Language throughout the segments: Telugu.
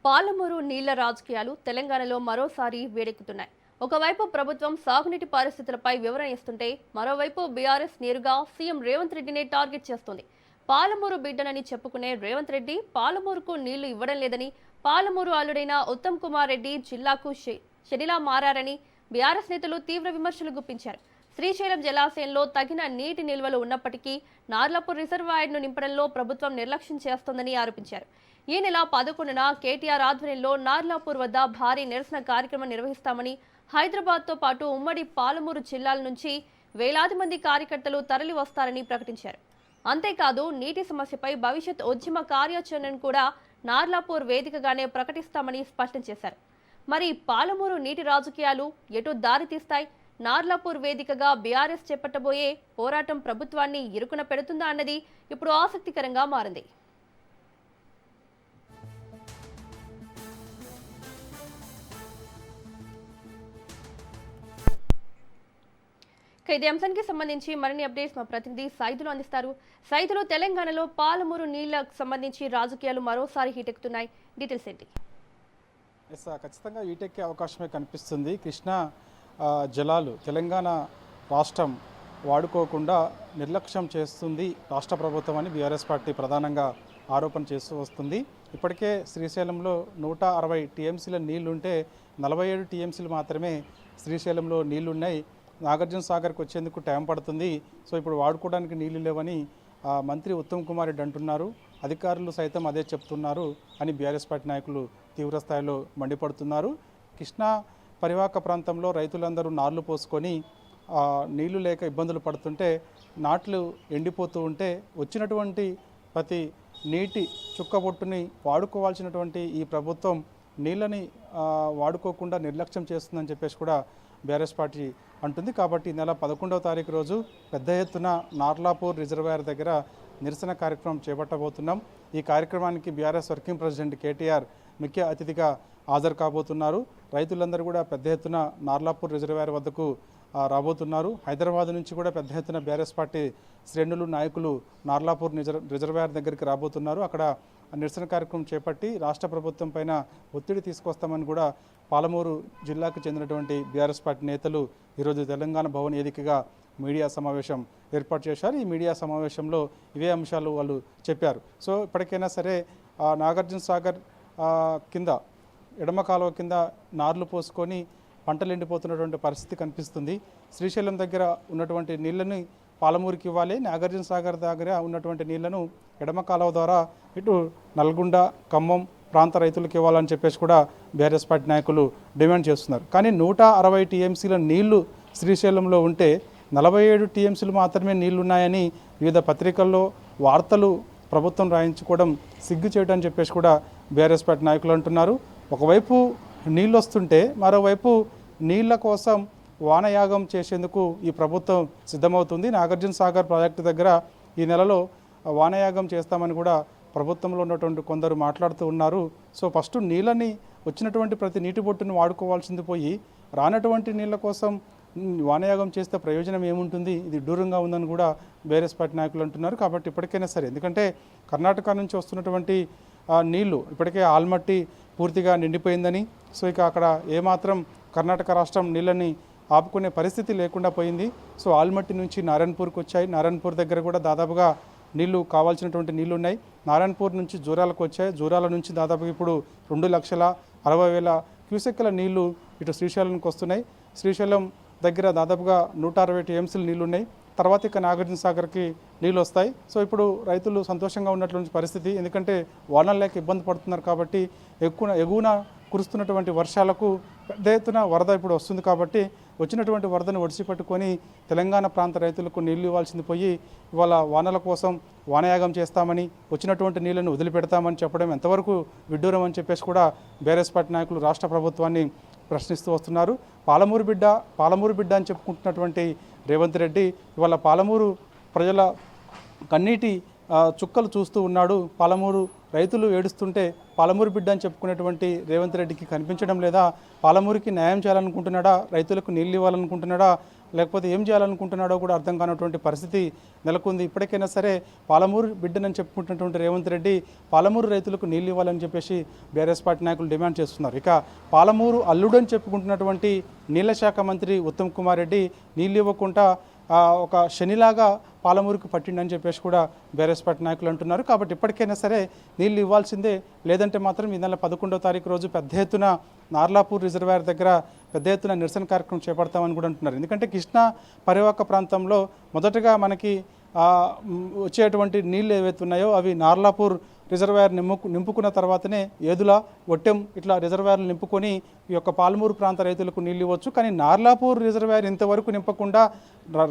పాలమూరు నీళ్ల రాజకీయాలు తెలంగాణలో మరోసారి వేడెక్కుతున్నాయి. ఒకవైపు ప్రభుత్వం సాగునీటి పరిస్థితులపై వివరణ ఇస్తుంటే మరోవైపు బీఆర్ఎస్ నేరుగా సీఎం రేవంత్ రెడ్డినే టార్గెట్ చేస్తుంది. పాలమూరు బిడ్డనని చెప్పుకునే రేవంత్ రెడ్డి పాలమూరుకు నీళ్లు ఇవ్వడం లేదని, పాలమూరు అల్లుడైన ఉత్తమ్ కుమార్ రెడ్డి జిల్లాకు శనిలా మారని బీఆర్ఎస్ నేతలు తీవ్ర విమర్శలు గుప్పించారు. శ్రీశైలం జలాశయంలో తగిన నీటి నిల్వలు ఉన్నప్పటికీ నార్లాపూర్ రిజర్వాయర్ను నింపడంలో ప్రభుత్వం నిర్లక్ష్యం చేస్తోందని ఆరోపించారు. ఈ నెల 11న కేటీఆర్ ఆధ్వర్యంలో నార్లాపూర్ వద్ద భారీ నిరసన కార్యక్రమం నిర్వహిస్తామని, హైదరాబాద్తో పాటు ఉమ్మడి పాలమూరు జిల్లాల నుంచి వేలాది మంది కార్యకర్తలు తరలి వస్తారని ప్రకటించారు. అంతేకాదు నీటి సమస్యపై భవిష్యత్ ఉద్యమ కార్యాచరణను కూడా నార్లాపూర్ వేదికగానే ప్రకటిస్తామని స్పష్టం చేశారు. మరి పాలమూరు నీటి రాజకీయాలు ఎటు దారి తీస్తాయి? నార్లాపూర్ వేదికగా బీఆర్ఎస్ చేపట్టబోయే పోరాటం ప్రభుత్వాన్ని ఇరుకున పెడుతుందా అన్నది ఇప్పుడు ఆసక్తికరంగా మారింది. ఇదే అంశానికి సంబంధించి మరిన్ని అప్డేట్స్ మా ప్రతినిధి సైదులు అందిస్తారు. సైదులు, తెలంగాణలో పాలమూరు నీళ్లకు సంబంధించి రాజకీయాలు మరోసారి హీటెక్కుతున్నాయి. డీటెయిల్స్ ఏంటి? ఖచ్చితంగా హీటెక్కే అవకాశమే కనిపిస్తుంది. కృష్ణా జలాలు తెలంగాణ రాష్ట్రం వాడుకోకుండా నిర్లక్ష్యం చేస్తుంది రాష్ట్ర ప్రభుత్వం అని బీఆర్ఎస్ పార్టీ ప్రధానంగా ఆరోపణ చేస్తూ వస్తుంది. ఇప్పటికే శ్రీశైలంలో 160 టీఎంసీల నీళ్లుంటే 47 టీఎంసీలు మాత్రమే శ్రీశైలంలో నీళ్లున్నాయి. నాగార్జున సాగర్కి వచ్చేందుకు టైం పడుతుంది. సో ఇప్పుడు వాడుకోవడానికి నీళ్లు లేవని మంత్రి ఉత్తమ్ కుమార్ రెడ్డి అంటున్నారు. అధికారులు సైతం అదే చెప్తున్నారు అని బీఆర్ఎస్ పార్టీ నాయకులు తీవ్రస్థాయిలో మండిపడుతున్నారు. కృష్ణా పరివాహక ప్రాంతంలో రైతులందరూ నార్లు పోసుకొని నీళ్లు లేక ఇబ్బందులు పడుతుంటే, నాట్లు ఎండిపోతూ ఉంటే వచ్చినటువంటి ప్రతి నీటి చుక్కబొట్టుని వాడుకోవాల్సినటువంటి ఈ ప్రభుత్వం నీళ్ళని వాడుకోకుండా నిర్లక్ష్యం చేస్తుందని చెప్పేసి కూడా బీఆర్ఎస్ పార్టీ అంటుంది. కాబట్టి ఈ నెల 11వ తారీఖు రోజు పెద్ద ఎత్తున నార్లాపూర్ రిజర్వాయర్ దగ్గర నిరసన కార్యక్రమం చేపట్టబోతున్నాం. ఈ కార్యక్రమానికి బీఆర్ఎస్ వర్కింగ్ ప్రెసిడెంట్ కేటీఆర్ ముఖ్య అతిథిగా హాజరు కాబోతున్నారు. రైతులందరూ కూడా పెద్ద ఎత్తున నార్లాపూర్ రిజర్వాయర్ వద్దకు రాబోతున్నారు. హైదరాబాద్ నుంచి కూడా పెద్ద ఎత్తున బీఆర్ఎస్ పార్టీ శ్రేణులు నాయకులు నార్లాపూర్ రిజర్వాయర్ దగ్గరికి రాబోతున్నారు. అక్కడ నిరసన కార్యక్రమం చేపట్టి రాష్ట్ర ప్రభుత్వం పైన ఒత్తిడి తీసుకొస్తామని కూడా పాలమూరు జిల్లాకు చెందినటువంటి బీఆర్ఎస్ పార్టీ నేతలు ఈరోజు తెలంగాణ భవన్ వేదికగా మీడియా సమావేశం ఏర్పాటు చేశారు. ఈ మీడియా సమావేశంలో ఇవే అంశాలు వాళ్ళు చెప్పారు. సో ఇప్పటికైనా సరే నాగార్జున సాగర్ కింద ఎడమ కాలువ కింద నార్లు పోసుకొని పంటలు ఎండిపోతున్నటువంటి పరిస్థితి కనిపిస్తుంది. శ్రీశైలం దగ్గర ఉన్నటువంటి నీళ్ళని పాలమూరుకి ఇవ్వాలి, నాగార్జున సాగర్ దగ్గర ఉన్నటువంటి నీళ్లను ఎడమ కాలువ ద్వారా ఇటు నల్గొండ, ఖమ్మం ప్రాంత రైతులకు ఇవ్వాలని చెప్పేసి కూడా బీఆర్ఎస్ పార్టీ నాయకులు డిమాండ్ చేస్తున్నారు. కానీ 160 టీఎంసీల నీళ్లు శ్రీశైలంలో ఉంటే 47 టీఎంసీలు మాత్రమే నీళ్లున్నాయని వివిధ పత్రికల్లో వార్తలు ప్రభుత్వం రాయించుకోవడం సిగ్గు చేయడం అని చెప్పేసి కూడా బీఆర్ఎస్ పార్టీ నాయకులు అంటున్నారు. ఒకవైపు నీళ్ళు వస్తుంటే మరోవైపు నీళ్ల కోసం వానయాగం చేసేందుకు ఈ ప్రభుత్వం సిద్ధమవుతుంది. నాగార్జున సాగర్ ప్రాజెక్టు దగ్గర ఈ నెలలో వానయాగం చేస్తామని కూడా ప్రభుత్వంలో ఉన్నటువంటి కొందరు మాట్లాడుతూ ఉన్నారు. సో ఫస్ట్ నీళ్ళని వచ్చినటువంటి ప్రతి నీటి బొట్టును వాడుకోవాల్సింది పోయి రానటువంటి నీళ్ళ కోసం వానయాగం చేస్తే ప్రయోజనం ఏముంటుంది? ఇది దూరంగా ఉందని కూడా బీఆర్ఎస్ పార్టీ నాయకులు అంటున్నారు. కాబట్టి ఇప్పటికైనా సరే, ఎందుకంటే కర్ణాటక నుంచి వస్తున్నటువంటి నీళ్లు ఇప్పటికే ఆల్మట్టి పూర్తిగా నిండిపోయిందని, సో ఇక అక్కడ ఏమాత్రం కర్ణాటక రాష్ట్రం నీళ్ళని ఆపుకునే పరిస్థితి లేకుండా పోయింది. సో ఆల్మట్టి నుంచి నారాయణపూర్కి వచ్చాయి. నారాయణపూర్ దగ్గర కూడా దాదాపుగా నీళ్లు కావాల్సినటువంటి నీళ్లు ఉన్నాయి. నారాయణపూర్ నుంచి జూరాలకు వచ్చాయి. జూరాల నుంచి దాదాపుగా ఇప్పుడు 2,60,000 క్యూసెక్కుల నీళ్లు ఇటు శ్రీశైలంకి వస్తున్నాయి. శ్రీశైలం దగ్గర దాదాపుగా 160 టీఎంసీలు నీళ్లు ఉన్నాయి. తర్వాత ఇక నాగార్జున సాగర్కి నీళ్ళు వస్తాయి. సో ఇప్పుడు రైతులు సంతోషంగా ఉన్నటువంటి పరిస్థితి, ఎందుకంటే వానలు లేక ఇబ్బంది పడుతున్నారు. కాబట్టి ఎగువన కురుస్తున్నటువంటి వర్షాలకు పెద్ద ఎత్తున వరద ఇప్పుడు వస్తుంది. కాబట్టి వచ్చినటువంటి వరదను ఒడిసిపట్టుకొని తెలంగాణ ప్రాంత రైతులకు నీళ్లు ఇవ్వాల్సింది పోయి ఇవాళ వానల కోసం వానయాగం చేస్తామని, వచ్చినటువంటి నీళ్లను వదిలిపెడతామని చెప్పడం ఎంతవరకు విడ్డూరం అని చెప్పేసి కూడా బీఆర్ఎస్ పార్టీ నాయకులు రాష్ట్ర ప్రభుత్వాన్ని ప్రశ్నిస్తూ వస్తున్నారు. పాలమూరు బిడ్డ అని చెప్పుకుంటున్నటువంటి రేవంత్ రెడ్డి ఇవాళ పాలమూరు ప్రజల కన్నీటి చుక్కలు చూస్తూ ఉన్నాడు. పాలమూరు రైతులు ఏడుస్తుంటే పాలమూరు బిడ్డ అని చెప్పుకునేటువంటి రేవంత్ రెడ్డికి కనిపించడం లేదా? పాలమూరుకి న్యాయం చేయాలనుకుంటున్నాడా? రైతులకు నీళ్ళు ఇవ్వాలనుకుంటున్నాడా? లేకపోతే ఏం చేయాలనుకుంటున్నాడో కూడా అర్థం కానటువంటి పరిస్థితి నెలకొంది. ఇప్పటికైనా సరే పాలమూరు బిడ్డనని చెప్పుకుంటున్నటువంటి రేవంత్ రెడ్డి పాలమూరు రైతులకు నీళ్ళు ఇవ్వాలని చెప్పేసి బీఆర్ఎస్ పార్టీ నాయకులు డిమాండ్ చేస్తున్నారు. ఇక పాలమూరు అల్లుడని చెప్పుకుంటున్నటువంటి నీళ్ల శాఖ మంత్రి ఉత్తమ్ కుమార్ రెడ్డి నీళ్ళు ఇవ్వకుండా ఒక శనిలాగా పాలమూరుకు పట్టిండని చెప్పేసి కూడా బీఆర్ఎస్ పార్టీ నాయకులు అంటున్నారు. కాబట్టి ఇప్పటికైనా సరే నీళ్ళు ఇవ్వాల్సిందే, లేదంటే మాత్రం ఈ నెల 11వ తారీఖు రోజు పెద్ద ఎత్తున నార్లాపూర్ రిజర్వాయర్ దగ్గర పెద్ద ఎత్తున నిరసన కార్యక్రమం చేపడతామని కూడా అంటున్నారు. ఎందుకంటే కృష్ణా పరివాహక ప్రాంతంలో మొదటగా మనకి వచ్చేటువంటి నీళ్ళు ఏవైతే ఉన్నాయో అవి నార్లాపూర్ రిజర్వాయర్ నింపుకున్న తర్వాతనే ఏదుల ఒట్టెం ఇట్లా రిజర్వాయర్లు నింపుకొని ఈ యొక్క పాలమూరు ప్రాంత రైతులకు నీళ్ళు ఇవ్వచ్చు. కానీ నార్లాపూర్ రిజర్వాయర్ ఇంతవరకు నింపకుండా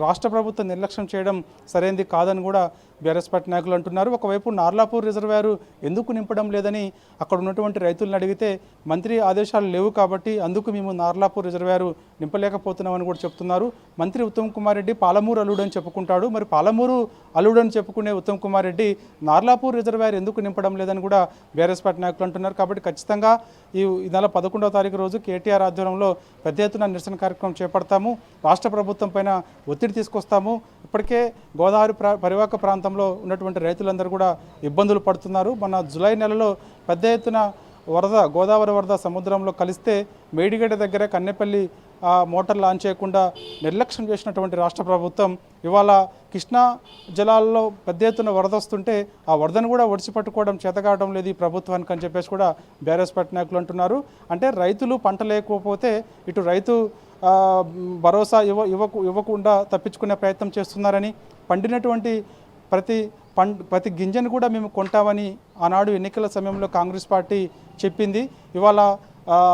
రాష్ట్ర ప్రభుత్వం నిర్లక్ష్యం చేయడం సరైనది కాదని కూడా బీఆర్ఎస్ పార్టీ నాయకులు అంటున్నారు. ఒకవైపు నార్లాపూర్ రిజర్వాయర్ ఎందుకు నింపడం లేదని అక్కడ ఉన్నటువంటి రైతులను అడిగితే మంత్రి ఆదేశాలు లేవు కాబట్టి అందుకు మేము నార్లాపూర్ రిజర్వాయర్ నింపలేకపోతున్నామని కూడా చెప్తున్నారు. మంత్రి ఉత్తమ్ కుమార్ రెడ్డి పాలమూరు అల్లుడు అని చెప్పుకుంటాడు. మరి పాలమూరు అల్లుడు అని చెప్పుకునే ఉత్తమ్ కుమార్ రెడ్డి నార్లాపూర్ రిజర్వాయర్ ఎందుకు నింపడం లేదని కూడా బీఆర్ఎస్ పార్టీ నాయకులు అంటున్నారు. కాబట్టి ఖచ్చితంగా ఈ నెల 11వ తారీఖు రోజు కేటీఆర్ ఆధ్వర్యంలో పెద్ద ఎత్తున నిరసన కార్యక్రమం చేపడతాము. రాష్ట్ర ప్రభుత్వం పైన ఒత్తిడి తీసుకొస్తాము. ఇప్పటికే గోదావరి పరివాహక ప్రాంతంలో ఉన్నటువంటి రైతులందరూ కూడా ఇబ్బందులు పడుతున్నారు. మన జూలై నెలలో పెద్ద ఎత్తున గోదావరి వరద సముద్రంలో కలిస్తే మేడిగడ్డ దగ్గర కన్నెపల్లి మోటార్ లాంచ్ చేయకుండా నిర్లక్ష్యం చేసినటువంటి రాష్ట్ర ప్రభుత్వం ఇవాళ కృష్ణా జలాల్లో పెద్ద ఎత్తున వరద వస్తుంటే ఆ వరదను కూడా ఒడిసిపట్టుకోవడం చేతకావడం లేదు ఈ ప్రభుత్వానికి అని చెప్పేసి కూడా బీఆర్ఎస్ పార్టీ నాయకులు అంటున్నారు. అంటే రైతులు పంట లేకపోతే ఇటు రైతు భరోసా ఇవ్వకుండా తప్పించుకునే ప్రయత్నం చేస్తున్నారని, పండినటువంటి ప్రతి గింజను కూడా మేము కొంటామని ఆనాడు ఎన్నికల సమయంలో కాంగ్రెస్ పార్టీ చెప్పింది. ఇవాళ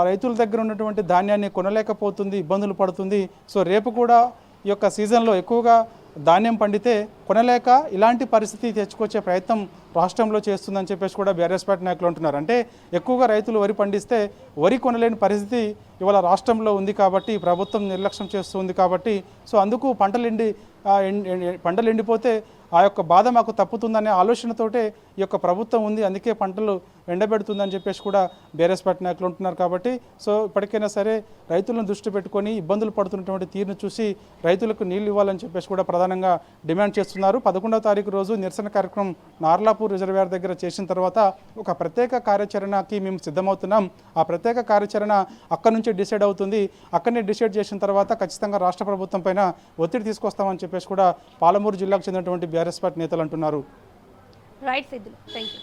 రైతుల దగ్గర ఉన్నటువంటి ధాన్యాన్ని కొనలేకపోతుంది, ఇబ్బందులు పడుతుంది. సో రేపు కూడా ఈ యొక్క సీజన్లో ఎక్కువగా ధాన్యం పండితే కొనలేక ఇలాంటి పరిస్థితి తెచ్చుకొచ్చే ప్రయత్నం రాష్ట్రంలో చేస్తుందని చెప్పేసి కూడా బీఆర్ఎస్ పార్టీ నాయకులు అంటున్నారు. అంటే ఎక్కువగా రైతులు వరి పండిస్తే వరి కొనలేని పరిస్థితి ఇవాళ రాష్ట్రంలో ఉంది కాబట్టి ప్రభుత్వం నిర్లక్ష్యం చేస్తుంది కాబట్టి సో అందుకు పంటలు ఎండిపోతే ఆ యొక్క బాధ మాకు తప్పుతుందనే ఆలోచనతోటే ఈ యొక్క ప్రభుత్వం ఉంది, అందుకే పంటలు ఎండబెడుతుందని చెప్పేసి కూడా బీఆర్ఎస్ పార్టీ నాయకులు ఉంటున్నారు. కాబట్టి సో ఇప్పటికైనా సరే రైతులను దృష్టి పెట్టుకొని ఇబ్బందులు పడుతున్నటువంటి తీరును చూసి రైతులకు నీళ్లు ఇవ్వాలని చెప్పేసి కూడా ప్రధానంగా డిమాండ్ చేస్తున్నారు. 11వ తారీఖు రోజు నిరసన కార్యక్రమం నార్లాపూర్ రిజర్వాయర్ దగ్గర చేసిన తర్వాత ఒక ప్రత్యేక కార్యాచరణకి మేము సిద్ధమవుతున్నాం. ఆ ప్రత్యేక కార్యాచరణ అక్కడి నుంచి డిసైడ్ అవుతుంది. అక్కడనే డిసైడ్ చేసిన తర్వాత ఖచ్చితంగా రాష్ట్ర ప్రభుత్వం పైన ఒత్తిడి తీసుకొస్తామని చెప్పేసి కూడా పాలమూరు జిల్లాకు చెందినటువంటి బీఆర్ఎస్ పార్టీ నేతలు అంటున్నారు. Right Siddhu, thank you.